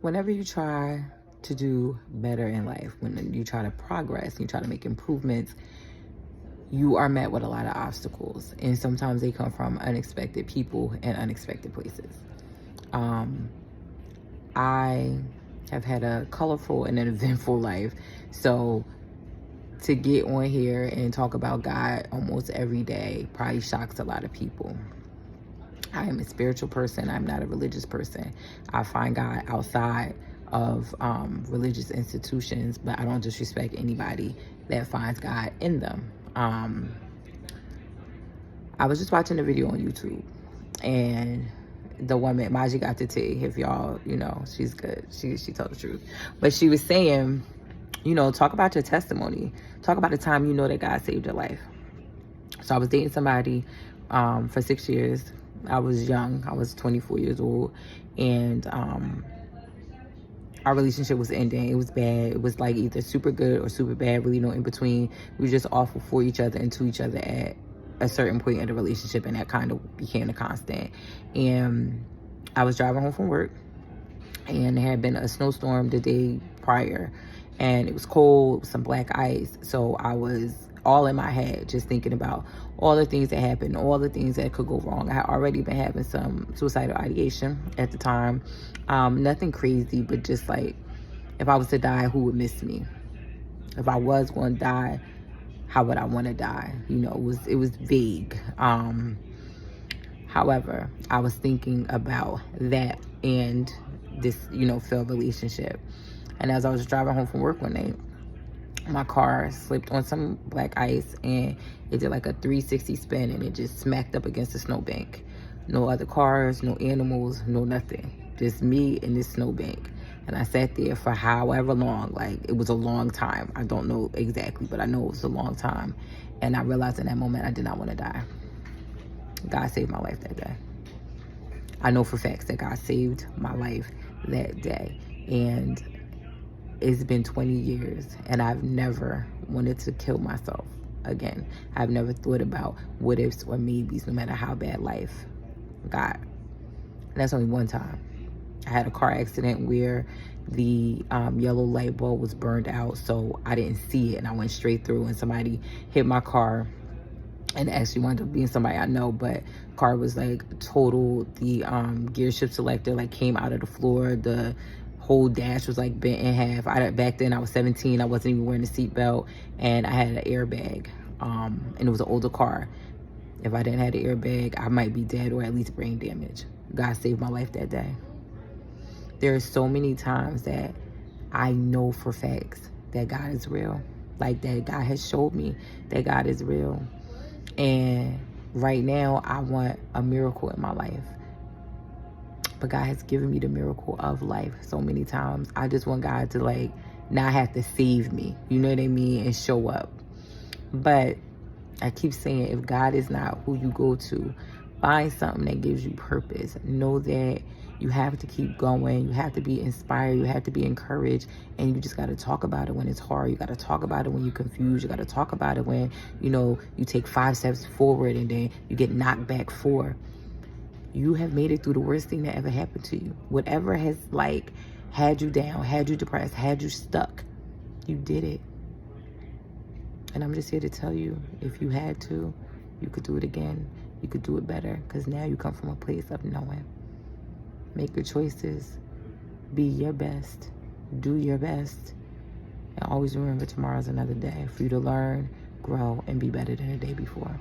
whenever you try to do better in life, when you try to progress, you try to make improvements, you are met with a lot of obstacles. And sometimes they come from unexpected people and unexpected places. I have had a colorful and an eventful life. So to get on here and talk about God almost every day probably shocks a lot of people. I am a spiritual person. I'm not a religious person. I find God outside of religious institutions, but I don't disrespect anybody that finds God in them. I was just watching a video on YouTube, and the woman, Maji got the tea, if y'all, she's good. She told the truth. But she was saying, talk about your testimony. Talk about the time you know that God saved your life. So I was dating somebody for 6 years. I was young. I was 24 years old. And our relationship was ending. It was bad. It was like either super good or super bad, really no in between. We were just awful for each other and to each other at a certain point in the relationship, and that kind of became a constant. And I was driving home from work, and there had been a snowstorm the day prior, and it was cold, some black ice. So I was all in my head, just thinking about all the things that happened, all the things that could go wrong. I had already been having some suicidal ideation at the time. Nothing crazy, but just like, if I was to die, who would miss me? If I was going to die, how would I want to die? It was vague. However, I was thinking about that and this, failed relationship. And as I was driving home from work one day, my car slipped on some black ice, and it did like a 360 spin, and it just smacked up against the snowbank. No other cars, no animals, no nothing. Just me and this snowbank. And I sat there for however long. Like, it was a long time. I don't know exactly, but I know it was a long time. And I realized in that moment I did not want to die. God saved my life that day. I know for facts that God saved my life that day. And it's been 20 years, and I've never wanted to kill myself again. I've never thought about what ifs or maybes, no matter how bad life got. And that's only one time. I had a car accident where the yellow light bulb was burned out, so I didn't see it, and I went straight through, and somebody hit my car, and it actually wound up being somebody I know, but car was like total. The gear shift selector like came out of the floor. The whole dash was like bent in half. Back then I was 17. I wasn't even wearing a seatbelt, and I had an airbag, and it was an older car. If I didn't have the airbag, I might be dead or at least brain damage. God saved my life that day. There are so many times that I know for facts that God is real. Like, that God has showed me that God is real. And right now, I want a miracle in my life. But God has given me the miracle of life so many times. I just want God to, like, not have to save me. You know what I mean? And show up. But I keep saying, if God is not who you go to, find something that gives you purpose. Know that you have to keep going. You have to be inspired. You have to be encouraged. And you just got to talk about it when it's hard. You got to talk about it when you're confused. You got to talk about it when, you take 5 steps forward and then you get knocked back 4. You have made it through the worst thing that ever happened to you. Whatever has, like, had you down, had you depressed, had you stuck, you did it. And I'm just here to tell you, if you had to, you could do it again. You could do it better, because now you come from a place of knowing. Make your choices. Be your best. Do your best. And always remember, tomorrow's another day for you to learn, grow, and be better than the day before.